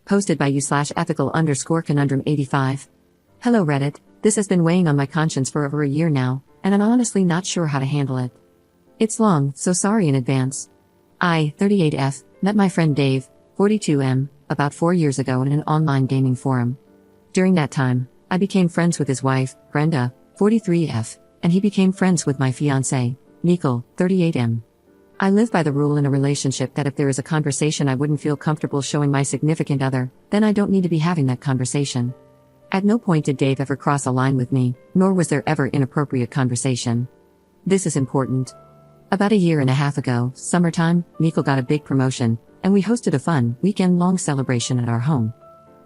Posted by you/ethical_conundrum85. Hello Reddit, this has been weighing on my conscience for over a year now, and I'm honestly not sure how to handle it. It's long, so sorry in advance. I, 38F, met my friend Dave, 42M, about 4 years ago in an online gaming forum. During that time, I became friends with his wife, Brenda, 43F, and he became friends with my fiancé, Mikkel, 38M. I live by the rule in a relationship that if there is a conversation I wouldn't feel comfortable showing my significant other, then I don't need to be having that conversation. At no point did Dave ever cross a line with me, nor was there ever inappropriate conversation. This is important. About a year and a half ago, summertime, Mikkel got a big promotion, and we hosted a fun, weekend-long celebration at our home.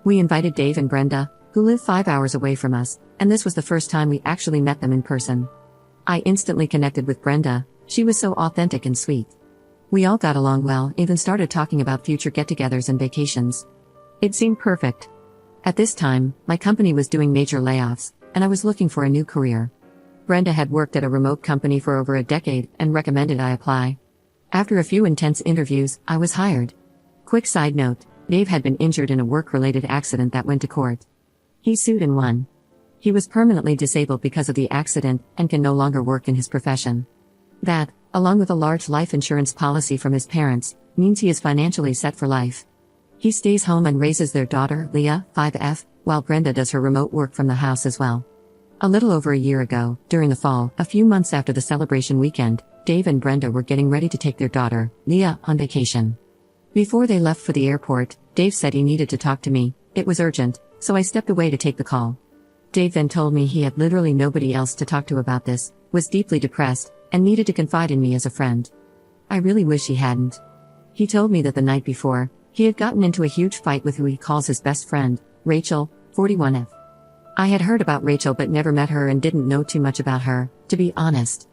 We invited Dave and Brenda, who live 5 hours away from us, and this was the first time we actually met them in person. I instantly connected with Brenda. She was so authentic and sweet. We all got along well, even started talking about future get-togethers and vacations. It seemed perfect. At this time, my company was doing major layoffs, and I was looking for a new career. Brenda had worked at a remote company for over a decade and recommended I apply. After a few intense interviews, I was hired. Quick side note, Dave had been injured in a work-related accident that went to court. He sued and won. He was permanently disabled because of the accident and can no longer work in his profession. That, along with a large life insurance policy from his parents, means he is financially set for life. He stays home and raises their daughter, Leah, 5F, while Brenda does her remote work from the house as well. A little over a year ago, during the fall, a few months after the celebration weekend, Dave and Brenda were getting ready to take their daughter, Leah, on vacation. Before they left for the airport, Dave said he needed to talk to me. It was urgent, so I stepped away to take the call. Dave then told me he had literally nobody else to talk to about this, was deeply depressed, and needed to confide in me as a friend. I really wish he hadn't. He told me that the night before, he had gotten into a huge fight with who he calls his best friend, Rachel, 41F. I had heard about Rachel but never met her and didn't know too much about her, to be honest.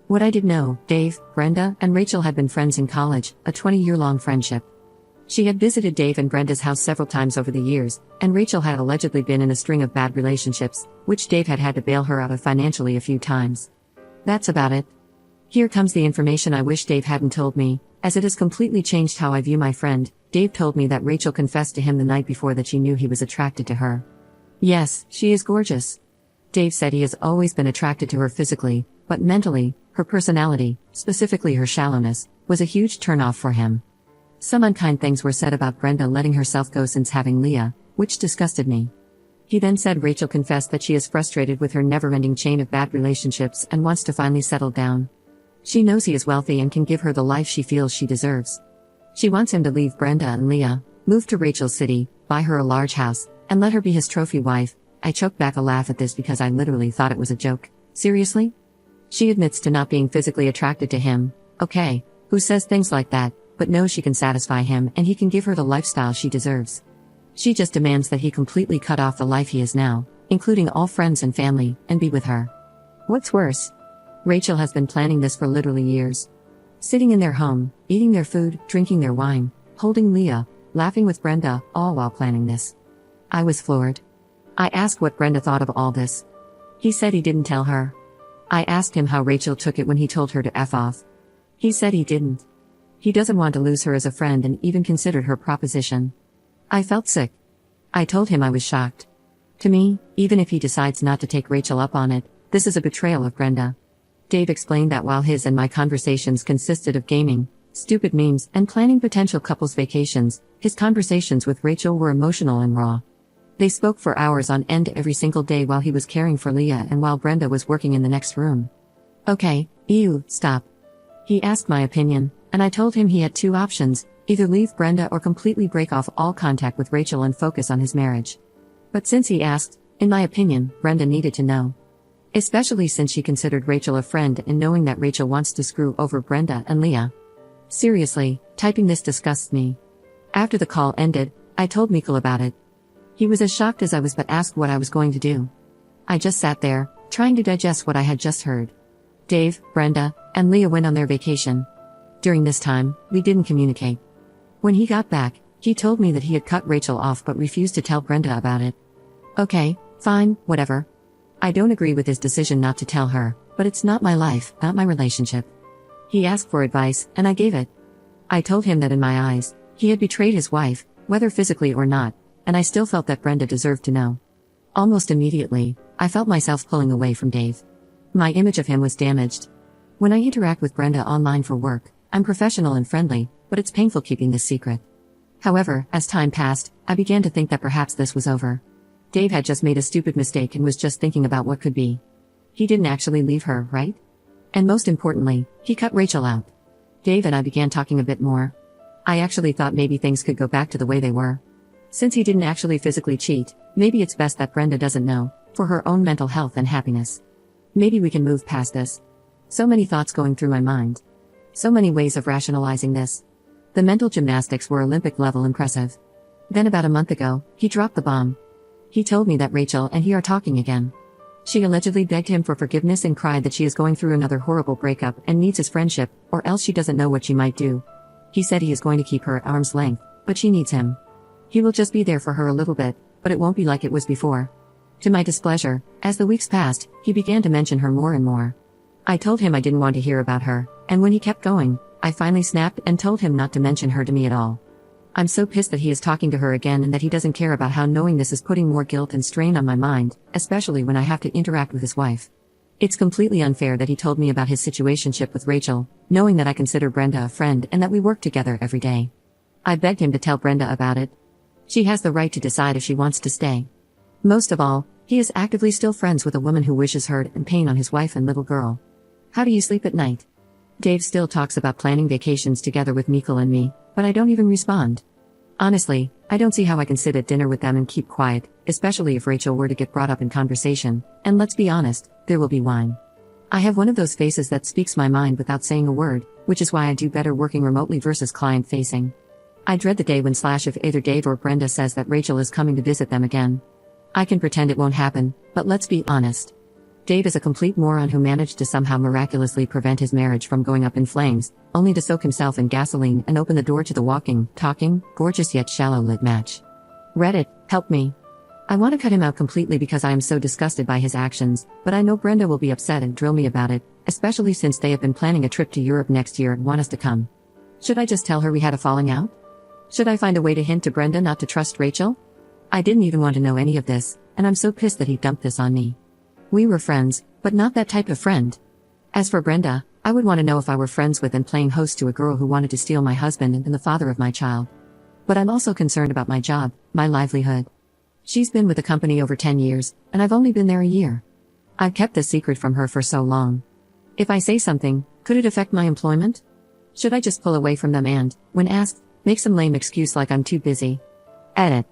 What I did know, Dave, Brenda, and Rachel had been friends in college, a 20-year-long friendship. She had visited Dave and Brenda's house several times over the years, and Rachel had allegedly been in a string of bad relationships, which Dave had had to bail her out of financially a few times. That's about it. Here comes the information I wish Dave hadn't told me, as it has completely changed how I view my friend. Dave told me that Rachel confessed to him the night before that she knew he was attracted to her. Yes, she is gorgeous. Dave said he has always been attracted to her physically, but mentally, her personality, specifically her shallowness, was a huge turn-off for him. Some unkind things were said about Brenda letting herself go since having Leah, which disgusted me. He then said Rachel confessed that she is frustrated with her never-ending chain of bad relationships and wants to finally settle down. She knows he is wealthy and can give her the life she feels she deserves. She wants him to leave Brenda and Leah, move to Rachel's city, buy her a large house, and let her be his trophy wife. I choked back a laugh at this because I literally thought it was a joke. Seriously? She admits to not being physically attracted to him. Okay, who says things like that, but knows she can satisfy him and he can give her the lifestyle she deserves. She just demands that he completely cut off the life he is now, including all friends and family, and be with her. What's worse? Rachel has been planning this for literally years. Sitting in their home, eating their food, drinking their wine, holding Leah, laughing with Brenda, all while planning this. I was floored. I asked what Brenda thought of all this. He said he didn't tell her. I asked him how Rachel took it when he told her to F off. He said he didn't. He doesn't want to lose her as a friend and even considered her proposition. I felt sick. I told him I was shocked. To me, even if he decides not to take Rachel up on it, this is a betrayal of Brenda. Dave explained that while his and my conversations consisted of gaming, stupid memes, and planning potential couples vacations, his conversations with Rachel were emotional and raw. They spoke for hours on end every single day while he was caring for Leah and while Brenda was working in the next room. Okay, stop. He asked my opinion, and I told him he had two options, either leave Brenda or completely break off all contact with Rachel and focus on his marriage. But since he asked, in my opinion, Brenda needed to know. Especially since she considered Rachel a friend and knowing that Rachel wants to screw over Brenda and Leah. Seriously, typing this disgusts me. After the call ended, I told Mikkel about it. He was as shocked as I was but asked what I was going to do. I just sat there, trying to digest what I had just heard. Dave, Brenda, and Leah went on their vacation. During this time, we didn't communicate. When he got back, he told me that he had cut Rachel off but refused to tell Brenda about it. Okay, fine, whatever. I don't agree with his decision not to tell her, but it's not my life, not my relationship. He asked for advice, and I gave it. I told him that in my eyes, he had betrayed his wife, whether physically or not, and I still felt that Brenda deserved to know. Almost immediately, I felt myself pulling away from Dave. My image of him was damaged. When I interact with Brenda online for work, I'm professional and friendly, but it's painful keeping this secret. However, as time passed, I began to think that perhaps this was over. Dave had just made a stupid mistake and was just thinking about what could be. He didn't actually leave her, right? And most importantly, he cut Rachel out. Dave and I began talking a bit more. I actually thought maybe things could go back to the way they were. Since he didn't actually physically cheat, maybe it's best that Brenda doesn't know, for her own mental health and happiness. Maybe we can move past this. So many thoughts going through my mind. So many ways of rationalizing this. The mental gymnastics were Olympic level impressive. Then about a month ago, he dropped the bomb. He told me that Rachel and he are talking again. She allegedly begged him for forgiveness and cried that she is going through another horrible breakup and needs his friendship, or else she doesn't know what she might do. He said he is going to keep her at arm's length, but she needs him. He will just be there for her a little bit, but it won't be like it was before. To my displeasure, as the weeks passed, he began to mention her more and more. I told him I didn't want to hear about her, and when he kept going, I finally snapped and told him not to mention her to me at all. I'm so pissed that he is talking to her again and that he doesn't care about how knowing this is putting more guilt and strain on my mind, especially when I have to interact with his wife. It's completely unfair that he told me about his situationship with Rachel, knowing that I consider Brenda a friend and that we work together every day. I begged him to tell Brenda about it. She has the right to decide if she wants to stay. Most of all, he is actively still friends with a woman who wishes hurt and pain on his wife and little girl. How do you sleep at night? Dave still talks about planning vacations together with Mikkel and me, but I don't even respond. Honestly, I don't see how I can sit at dinner with them and keep quiet, especially if Rachel were to get brought up in conversation, and let's be honest, there will be wine. I have one of those faces that speaks my mind without saying a word, which is why I do better working remotely versus client-facing. I dread the day when / if either Dave or Brenda says that Rachel is coming to visit them again. I can pretend it won't happen, but let's be honest. Dave is a complete moron who managed to somehow miraculously prevent his marriage from going up in flames, only to soak himself in gasoline and open the door to the walking, talking, gorgeous yet shallow lit match. Reddit, help me. I want to cut him out completely because I am so disgusted by his actions, but I know Brenda will be upset and drill me about it, especially since they have been planning a trip to Europe next year and want us to come. Should I just tell her we had a falling out? Should I find a way to hint to Brenda not to trust Rachel? I didn't even want to know any of this, and I'm so pissed that he dumped this on me. We were friends, but not that type of friend. As for Brenda, I would want to know if I were friends with and playing host to a girl who wanted to steal my husband and the father of my child. But I'm also concerned about my job, my livelihood. She's been with the company over 10 years, and I've only been there a year. I've kept this secret from her for so long. If I say something, could it affect my employment? Should I just pull away from them and, when asked, make some lame excuse like I'm too busy? Edit.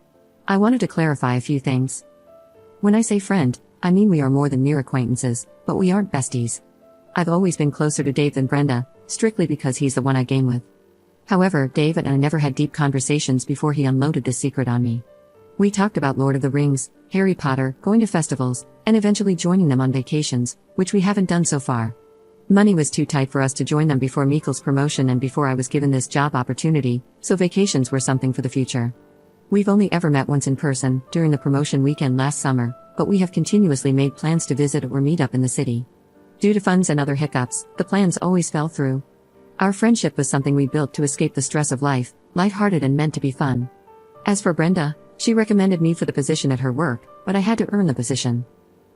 I wanted to clarify a few things. When I say friend, I mean we are more than mere acquaintances, but we aren't besties. I've always been closer to Dave than Brenda, strictly because he's the one I game with. However, Dave and I never had deep conversations before he unloaded this secret on me. We talked about Lord of the Rings, Harry Potter, going to festivals, and eventually joining them on vacations, which we haven't done so far. Money was too tight for us to join them before Mikkel's promotion and before I was given this job opportunity, so vacations were something for the future. We've only ever met once in person, during the promotion weekend last summer, but we have continuously made plans to visit or meet up in the city. Due to funds and other hiccups, the plans always fell through. Our friendship was something we built to escape the stress of life, lighthearted and meant to be fun. As for Brenda, she recommended me for the position at her work, but I had to earn the position.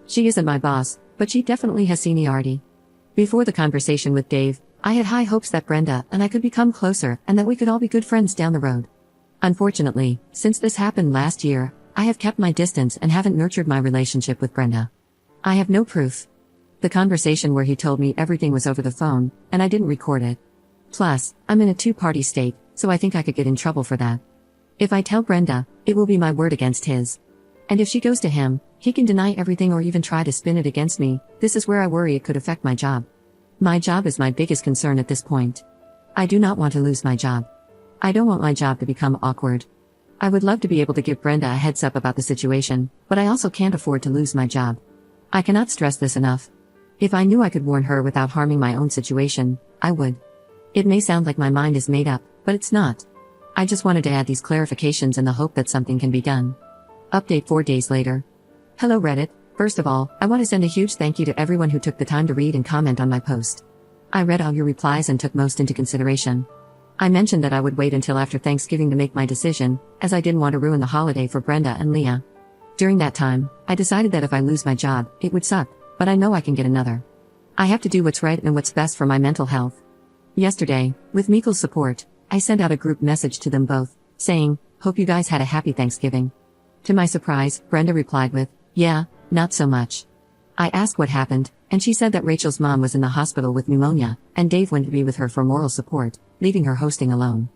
She isn't my boss, but she definitely has seniority. Before the conversation with Dave, I had high hopes that Brenda and I could become closer and that we could all be good friends down the road. Unfortunately, since this happened last year, I have kept my distance and haven't nurtured my relationship with Brenda. I have no proof. The conversation where he told me everything was over the phone, and I didn't record it. Plus, I'm in a two-party state, so I think I could get in trouble for that. If I tell Brenda, it will be my word against his. And if she goes to him, he can deny everything or even try to spin it against me. This is where I worry it could affect my job. My job is my biggest concern at this point. I do not want to lose my job. I don't want my job to become awkward. I would love to be able to give Brenda a heads up about the situation, but I also can't afford to lose my job. I cannot stress this enough. If I knew I could warn her without harming my own situation, I would. It may sound like my mind is made up, but it's not. I just wanted to add these clarifications in the hope that something can be done. Update 4 days later. Hello Reddit. First of all, I want to send a huge thank you to everyone who took the time to read and comment on my post. I read all your replies and took most into consideration. I mentioned that I would wait until after Thanksgiving to make my decision, as I didn't want to ruin the holiday for Brenda and Leah. During that time, I decided that if I lose my job, it would suck, but I know I can get another. I have to do what's right and what's best for my mental health. Yesterday, with Meekle's support, I sent out a group message to them both, saying, "Hope you guys had a happy Thanksgiving." To my surprise, Brenda replied with, "Yeah, not so much." I asked what happened, and she said that Rachel's mom was in the hospital with pneumonia, and Dave went to be with her for moral support, leaving her hosting alone.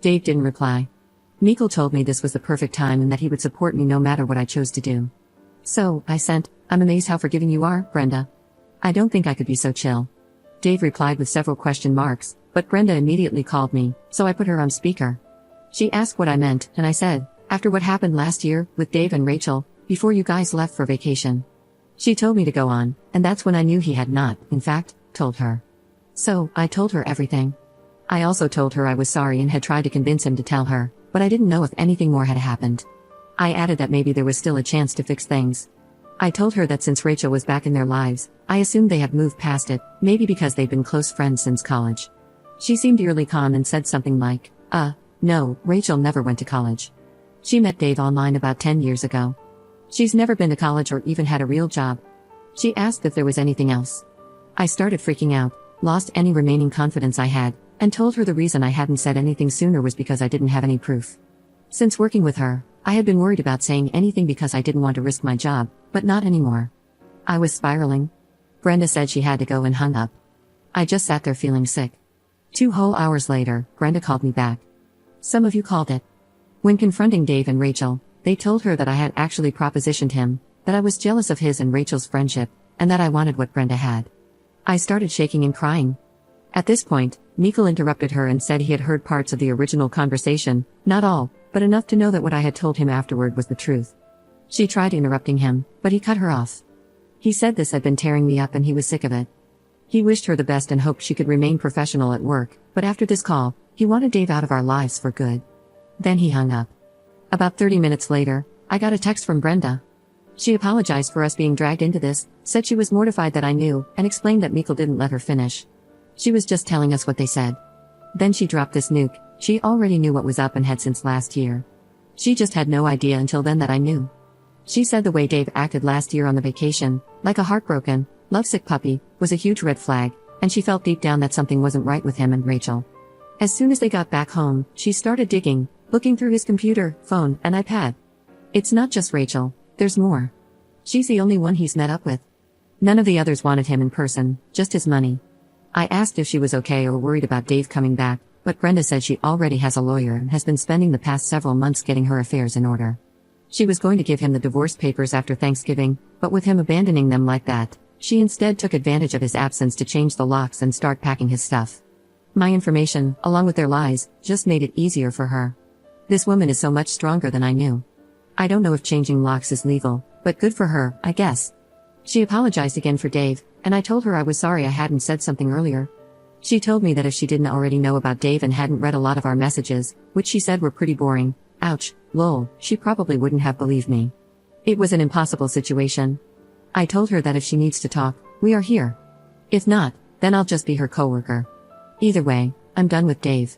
Dave didn't reply. Meekle told me this was the perfect time and that he would support me no matter what I chose to do. So, I sent, "I'm amazed how forgiving you are, Brenda. I don't think I could be so chill." Dave replied with several question marks, but Brenda immediately called me, so I put her on speaker. She asked what I meant, and I said, "After what happened last year, with Dave and Rachel, before you guys left for vacation." She told me to go on, and that's when I knew he had not, in fact, told her. So, I told her everything. I also told her I was sorry and had tried to convince him to tell her, but I didn't know if anything more had happened. I added that maybe there was still a chance to fix things. I told her that since Rachel was back in their lives, I assumed they had moved past it, maybe because they'd been close friends since college. She seemed eerily calm and said something like, no, Rachel never went to college. She met Dave online about 10 years ago. She's never been to college or even had a real job." She asked if there was anything else. I started freaking out, lost any remaining confidence I had, and told her the reason I hadn't said anything sooner was because I didn't have any proof. Since working with her, I had been worried about saying anything because I didn't want to risk my job, but not anymore. I was spiraling. Brenda said she had to go and hung up. I just sat there feeling sick. 2 whole hours later, Brenda called me back. "Some of you called it." When confronting Dave and Rachel, they told her that I had actually propositioned him, that I was jealous of his and Rachel's friendship, and that I wanted what Brenda had. I started shaking and crying. At this point, Meekle interrupted her and said he had heard parts of the original conversation, not all, but enough to know that what I had told him afterward was the truth. She tried interrupting him, but he cut her off. He said this had been tearing me up and he was sick of it. He wished her the best and hoped she could remain professional at work, but after this call, he wanted Dave out of our lives for good. Then he hung up. About 30 minutes later, I got a text from Brenda. She apologized for us being dragged into this, said she was mortified that I knew, and explained that Meekle didn't let her finish. She was just telling us what they said. Then she dropped this nuke. She already knew what was up and had since last year. She just had no idea until then that I knew. She said the way Dave acted last year on the vacation, like a heartbroken, lovesick puppy, was a huge red flag, and she felt deep down that something wasn't right with him and Rachel. As soon as they got back home, she started digging, looking through his computer, phone, and iPad. It's not just Rachel, there's more. She's the only one he's met up with. None of the others wanted him in person, just his money. I asked if she was okay or worried about Dave coming back, but Brenda said she already has a lawyer and has been spending the past several months getting her affairs in order. She was going to give him the divorce papers after Thanksgiving, but with him abandoning them like that, she instead took advantage of his absence to change the locks and start packing his stuff. My information, along with their lies, just made it easier for her. This woman is so much stronger than I knew. I don't know if changing locks is legal, but good for her, I guess. She apologized again for Dave, and I told her I was sorry I hadn't said something earlier. She told me that if she didn't already know about Dave and hadn't read a lot of our messages, which she said were pretty boring, ouch, lol, she probably wouldn't have believed me. It was an impossible situation. I told her that if she needs to talk, we are here. If not, then I'll just be her coworker. Either way, I'm done with Dave.